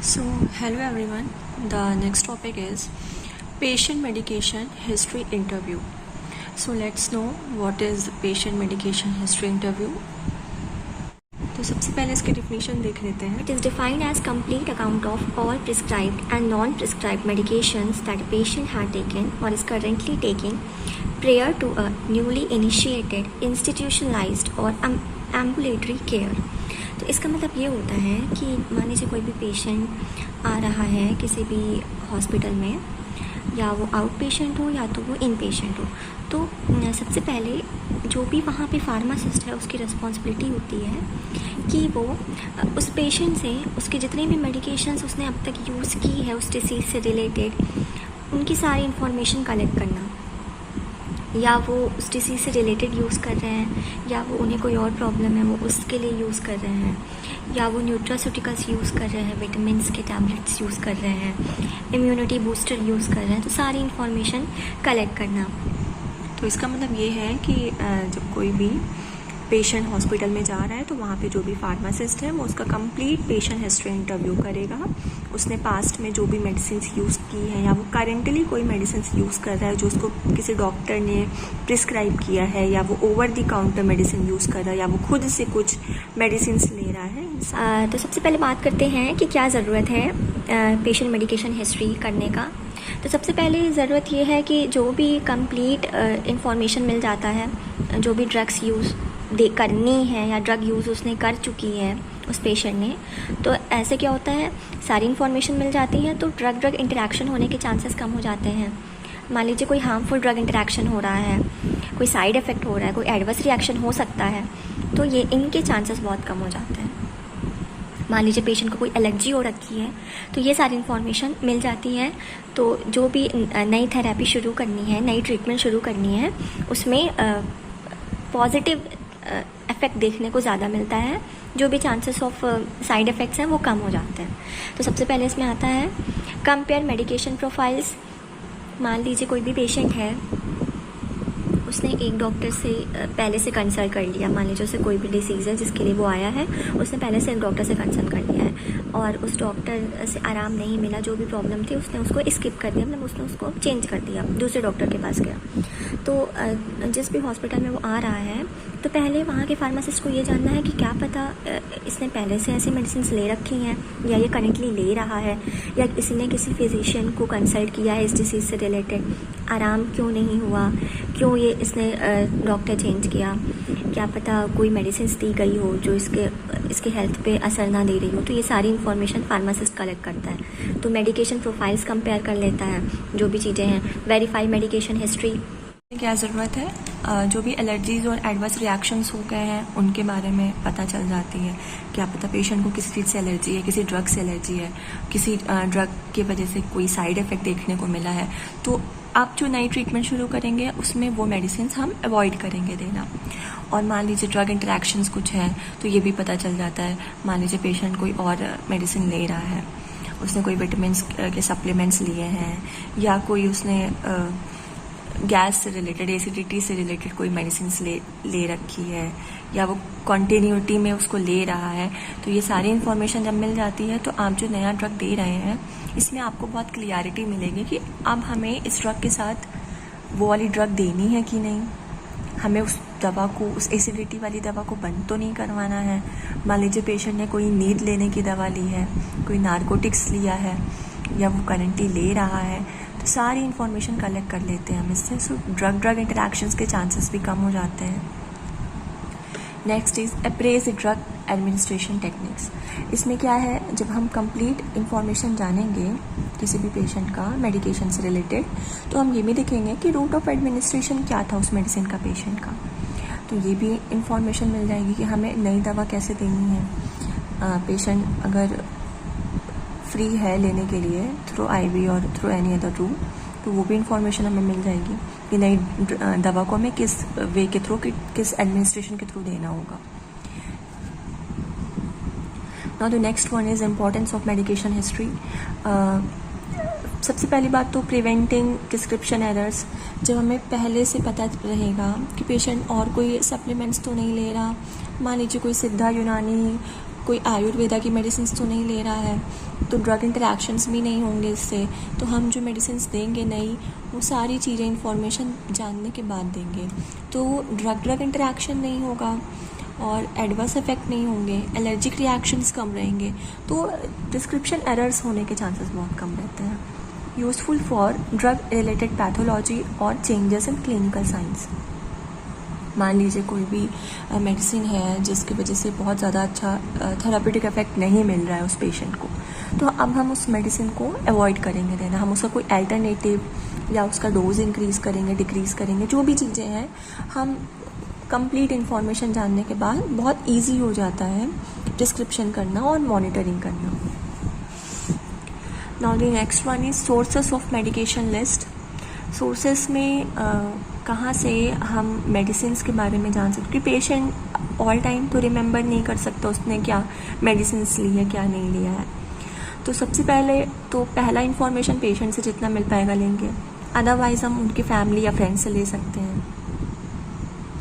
So, hello everyone. The next topic is patient medication history interview. So, let's know what is patient medication history interview. तो सबसे पहले इसकी definition देख लेते हैं. It is defined as complete account of all prescribed and non-prescribed medications that a patient had taken or is currently taking prior to a newly initiated, institutionalized or ambulatory care. तो इसका मतलब ये होता है कि मान लीजिए कोई भी पेशेंट आ रहा है किसी भी हॉस्पिटल में, या वो आउट पेशेंट हो या तो वो इन पेशेंट हो, तो सबसे पहले जो भी वहाँ पे फार्मासिस्ट है उसकी रिस्पॉन्सिबिलिटी होती है कि वो उस पेशेंट से उसके जितने भी मेडिकेशंस उसने अब तक यूज़ की है उस डिसीज़ से रिलेटेड उनकी सारी इन्फॉर्मेशन कलेक्ट करना, या वो उस डिसीज़ से रिलेटेड यूज़ कर रहे हैं या वो उन्हें कोई और प्रॉब्लम है वो उसके लिए यूज़ कर रहे हैं, या वो न्यूट्रास्यूटिकल्स यूज़ कर रहे हैं, विटामिन्स के टैबलेट्स यूज़ कर रहे हैं, इम्यूनिटी बूस्टर यूज़ कर रहे हैं, तो सारी इन्फॉर्मेशन कलेक्ट करना. तो इसका मतलब ये है कि जब कोई भी पेशेंट हॉस्पिटल में जा रहा है तो वहाँ पे जो भी फार्मासिस्ट है वो उसका कंप्लीट पेशेंट हिस्ट्री इंटरव्यू करेगा. उसने पास्ट में जो भी मेडिसिन यूज़ की है या वो करेंटली कोई मेडिसिन यूज़ कर रहा है जो उसको किसी डॉक्टर ने प्रिस्क्राइब किया है, या वो over the counter medicine use कर रहा है, या वो खुद से कुछ मेडिसिन ले रहा है. तो सबसे पहले बात करते हैं कि क्या ज़रूरत है पेशेंट मेडिकेशन हिस्ट्री करने का. तो सबसे पहले ज़रूरत ये है कि जो भी कंप्लीट इंफॉर्मेशन मिल जाता है, जो भी ड्रग्स यूज़ करनी है या ड्रग यूज़ उसने कर चुकी है उस पेशेंट ने, तो ऐसे क्या होता है सारी इन्फॉर्मेशन मिल जाती है तो ड्रग इंटरेक्शन होने के चांसेस कम हो जाते हैं. मान लीजिए कोई हार्मफुल ड्रग इंटरेक्शन हो रहा है, कोई साइड इफ़ेक्ट हो रहा है, कोई एडवर्स रिएक्शन हो सकता है, तो ये इनके चांसेस बहुत कम हो जाते हैं. मान लीजिए पेशेंट को कोई एलर्जी हो रखी है तो ये सारी इन्फॉर्मेशन मिल जाती है, तो जो भी नई थेरेपी शुरू करनी है, नई ट्रीटमेंट शुरू करनी है, उसमें पॉजिटिव इफ़ेक्ट देखने को ज़्यादा मिलता है, जो भी चांसेस ऑफ साइड इफ़ेक्ट्स हैं वो कम हो जाते हैं. तो सबसे पहले इसमें आता है कंपेयर मेडिकेशन प्रोफाइल्स. मान लीजिए कोई भी पेशेंट है, उसने एक डॉक्टर से पहले से कंसल्ट कर लिया, मान लीजिए उसे कोई भी डिसीज़ है जिसके लिए वो आया है, उसने पहले से एक डॉक्टर से कंसल्ट कर लिया है और उस डॉक्टर से आराम नहीं मिला, जो भी प्रॉब्लम थी उसने उसको स्किप कर दिया, मतलब उसने उसको चेंज कर दिया, दूसरे डॉक्टर के पास गया. तो जिस भी हॉस्पिटल में वो आ रहा है तो पहले वहाँ के फार्मासिस्ट को ये जानना है कि क्या पता इसने पहले से ऐसी मेडिसिन ले रखी हैं या ये करेंटली ले रहा है, या इसने किसी फिजिशियन को कंसल्ट किया है इस डिसीज़ से रिलेटेड, आराम क्यों नहीं हुआ, क्यों ये इसने डॉक्टर चेंज किया, क्या पता कोई मेडिसिन दी गई हो जो इसके हेल्थ पे असर ना दे रही हो. तो ये सारी इन्फॉर्मेशन फार्मासिस्ट कलेक्ट करता है. तो मेडिकेशन प्रोफाइल्स कंपेयर कर लेता है, जो भी चीज़ें हैं, वेरीफाई मेडिकेशन हिस्ट्री. क्या ज़रूरत है, जो भी एलर्जीज़ और एडवर्स रिएक्शंस हो गए हैं उनके बारे में पता चल जाती है. क्या पता पेशेंट को किसी चीज़ से एलर्जी है, किसी ड्रग से एलर्जी है, किसी ड्रग की वजह से कोई साइड इफ़ेक्ट देखने को मिला है, तो आप जो नई ट्रीटमेंट शुरू करेंगे उसमें वो मेडिसिन हम अवॉइड करेंगे देना. और मान लीजिए ड्रग इंटरेक्शंस कुछ हैं तो ये भी पता चल जाता है. मान लीजिए पेशेंट कोई और मेडिसिन ले रहा है, उसने कोई विटामिन्स के सप्लीमेंट्स लिए हैं, या कोई उसने गैस से रिलेटेड, एसिडिटी से रिलेटेड कोई मेडिसिन ले रखी है, या वो कॉन्टीन्यूटी में उसको ले रहा है, तो ये सारी इन्फॉर्मेशन जब मिल जाती है तो आप जो नया ड्रग दे रहे हैं इसमें आपको बहुत क्लियरिटी मिलेगी कि अब हमें इस ड्रग के साथ वो वाली ड्रग देनी है कि नहीं, हमें उस दवा को, उस एसिडिटी वाली दवा को बंद तो नहीं करवाना है. मान लीजिए पेशेंट ने कोई नींद लेने की दवा ली है, कोई नारकोटिक्स लिया है, या वो करेंटली ले रहा है, तो सारी इन्फॉर्मेशन कलेक्ट कर लेते हैं हम इससे. सो ड्रग इंटरेक्शंस के चांसेस भी कम हो जाते हैं. Next is apprise drug administration techniques. इसमें क्या है, जब हम कंप्लीट इन्फॉर्मेशन जानेंगे किसी भी पेशेंट का मेडिकेशन से रिलेटेड, तो हम ये भी देखेंगे कि रूट ऑफ एडमिनिस्ट्रेशन क्या था उस मेडिसिन का पेशेंट का. तो ये भी इन्फॉर्मेशन मिल जाएगी कि हमें नई दवा कैसे देनी है. पेशेंट अगर फ्री है लेने के लिए थ्रू IV और थ्रू एनी अदर रूट, तो वो भी इन्फॉर्मेशन हमें मिल जाएगी कि नई दवा को हमें किस वे के थ्रू, किस एडमिनिस्ट्रेशन के थ्रू देना होगा. Now the next one is importance of medication history. सबसे पहली बात तो प्रिवेंटिंग प्रिस्क्रिप्शन एरर्स. जब हमें पहले से पता रहेगा कि पेशेंट और कोई सप्लीमेंट्स तो नहीं ले रहा, मान लीजिए कोई सिद्धा यूनानी कोई आयुर्वेदा की मेडिसिन तो नहीं ले रहा है, तो ड्रग इंटरेक्शंस भी नहीं होंगे इससे। तो हम जो मेडिसिन देंगे नई, वो सारी चीज़ें इन्फॉर्मेशन जानने के बाद देंगे, तो ड्रग इंटरेक्शन नहीं होगा और एडवर्स इफेक्ट नहीं होंगे, एलर्जिक रिएक्शंस कम रहेंगे, तो प्रिस्क्रिप्शन एरर्स होने के चांसेस बहुत कम रहते हैं। Useful for drug related pathology और चेंजेस इन क्लिनिकल साइंस। मान लीजिए कोई भी मेडिसिन है जिसकी वजह से बहुत ज़्यादा अच्छा थेरापेटिक इफेक्ट नहीं मिल रहा है उस पेशेंट को, तो अब हम उस मेडिसिन को अवॉइड करेंगे देना, हम उसका कोई अल्टरनेटिव या उसका डोज इंक्रीज़ करेंगे, डिक्रीज़ करेंगे, जो भी चीज़ें हैं हम कंप्लीट इन्फॉर्मेशन जानने के बाद बहुत इजी हो जाता है प्रिस्क्रिप्शन करना और मॉनिटरिंग करना। Now the next one is sources of medication list. Sources में कहाँ से हम मेडिसिन के बारे में जान सकते, क्योंकि पेशेंट ऑल टाइम तो रिमेंबर नहीं कर सकता उसने क्या मेडिसिन ली है क्या नहीं लिया है। तो सबसे पहले तो पहला इन्फॉर्मेशन पेशेंट से जितना मिल पाएगा लेंगे, अदरवाइज हम उनकी फैमिली या फ्रेंड से ले सकते हैं।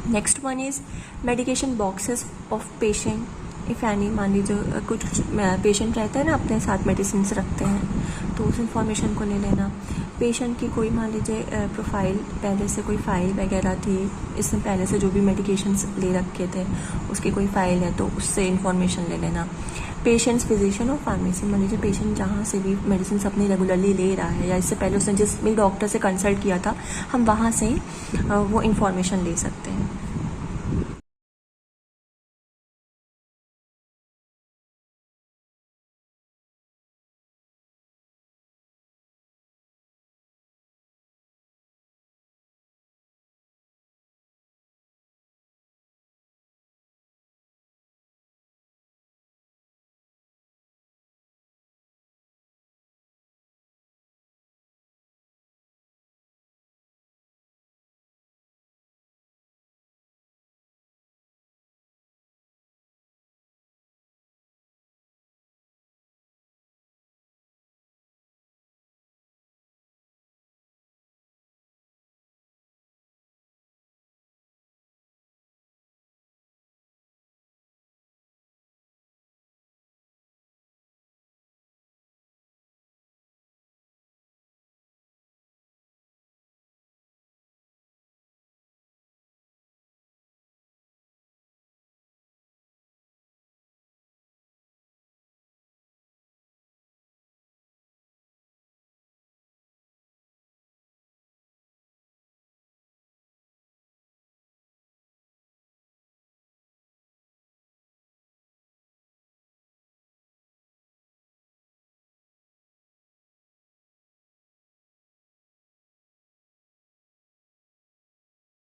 Next one is medication boxes of patient if any. मान लीजिए कुछ पेशेंट रहते हैं ना अपने साथ मेडिसिन रखते हैं, तो उस इंफॉर्मेशन को ले लेना। पेशेंट की कोई मान लीजिए प्रोफाइल पहले से कोई फ़ाइल वगैरह थी, इससे पहले से जो भी मेडिकेशंस ले रखे थे उसकी कोई फ़ाइल है तो उससे इंफॉर्मेशन ले लेना। पेशेंट्स फिजिशियन और फार्मेसी, मान लीजिए पेशेंट जहाँ से भी मेडिसिन अपनी रेगुलरली ले रहा है या इससे पहले उसने जिस भी डॉक्टर से कंसल्ट किया था, हम वहाँ से वो इंफॉर्मेशन ले सकते हैं।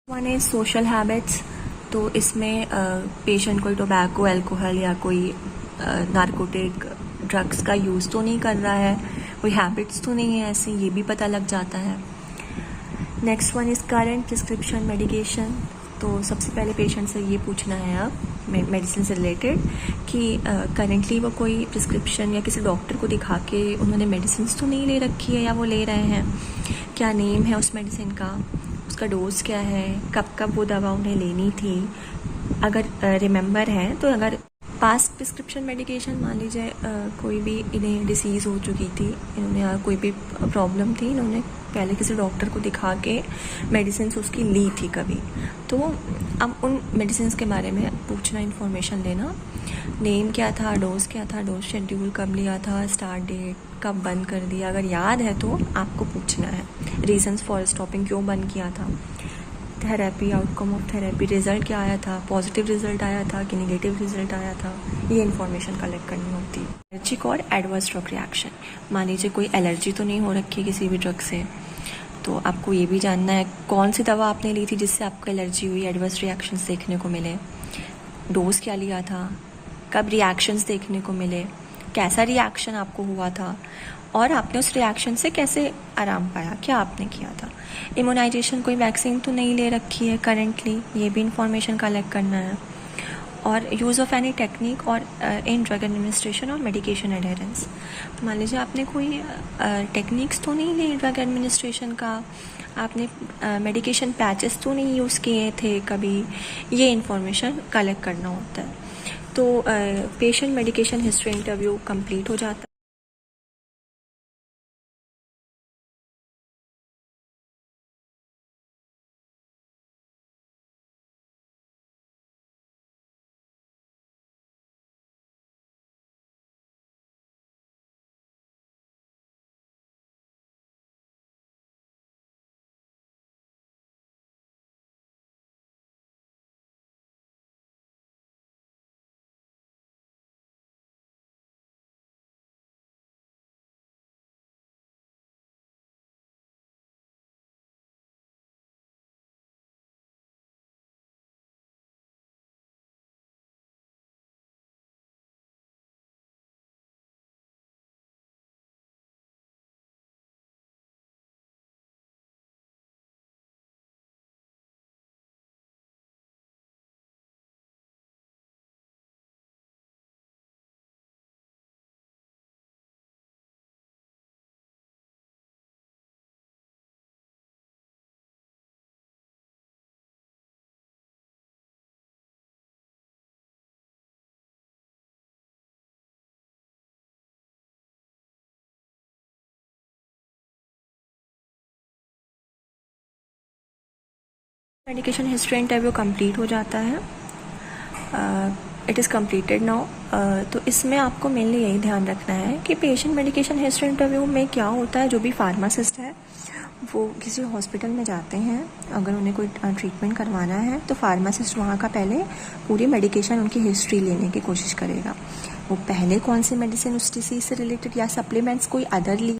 One is social habits. तो इसमें पेशेंट कोई टोबैको, अल्कोहल या कोई नारकोटिक ड्रग्स का यूज़ तो नहीं कर रहा है, कोई हैबिट्स तो नहीं है ऐसी, ये भी पता लग जाता है। Next one is current prescription medication. तो सबसे पहले पेशेंट से ये पूछना है अब मेडिसिन से रिलेटेड कि करेंटली वो कोई प्रिस्क्रिप्शन या किसी डॉक्टर को दिखा के उन्होंने मेडिसिन तो नहीं ले रखी है या वो ले रहे हैं, क्या नेम है उस मेडिसिन का, उसका डोज क्या है, कब कब वो दवा उन्हें लेनी थी, अगर रिमेंबर है तो। अगर पास्ट प्रिस्क्रिप्शन मेडिकेशन मान लीजिए कोई भी इन्हें डिसीज़ हो चुकी थी, इन्होंने कोई भी प्रॉब्लम थी, इन्होंने पहले किसी डॉक्टर को दिखा के मेडिसिन उसकी ली थी कभी, तो अब उन मेडिसिन के बारे में पूछना, इन्फॉर्मेशन लेना, नेम क्या था, डोज क्या था, डोज शेड्यूल कब लिया था, स्टार्ट डेट कब बंद कर दिया, अगर याद है तो आपको पूछना है, रीजंस फॉर स्टॉपिंग क्यों बंद किया था, therapy, outcome of therapy, result क्या आया था, पॉजिटिव रिजल्ट आया था कि नेगेटिव रिजल्ट आया था, ये इन्फॉर्मेशन कलेक्ट करनी होती है। एलर्जिक और एडवर्स ड्रग रिएक्शन, मान लीजिए कोई एलर्जी तो नहीं हो रखी है किसी भी ड्रग से, तो आपको ये भी जानना है कौन सी दवा आपने ली थी जिससे आपको एलर्जी हुई, एडवर्स रिएक्शंस देखने को मिले, डोज क्या लिया था, कब रिएक्शंस देखने को मिले, कैसा रिएक्शन आपको हुआ था और आपने उस रिएक्शन से कैसे आराम पाया, क्या आपने किया था। इम्यूनाइजेशन, कोई वैक्सीन तो नहीं ले रखी है करेंटली, ये भी इंफॉर्मेशन कलेक्ट करना है। और यूज़ ऑफ एनी टेक्निक और इन ड्रग एडमिनिस्ट्रेशन और मेडिकेशन एडहेरेंस, तो मान लीजिए आपने कोई टेक्निक्स तो नहीं ली ड्रग एडमिनिस्ट्रेशन का, आपने मेडिकेशन पैचेस तो नहीं यूज़ किए थे कभी, ये इंफॉर्मेशन कलेक्ट करना होता है। तो patient medication history interview complete हो जाता है। मेडिकेशन हिस्ट्री इंटरव्यू कंप्लीट हो जाता है। It is completed now. तो इसमें आपको मेनली यही ध्यान रखना है कि पेशेंट मेडिकेशन हिस्ट्री इंटरव्यू में क्या होता है। जो भी फार्मासिस्ट है वो किसी हॉस्पिटल में जाते हैं, अगर उन्हें कोई ट्रीटमेंट करवाना है तो फार्मासिस्ट वहाँ का पहले पूरी मेडिकेशन उनकी हिस्ट्री लेने की कोशिश करेगा। वो पहले कौन सी मेडिसिन उस डिसीज से रिलेटेड या सप्लीमेंट्स कोई अदर ली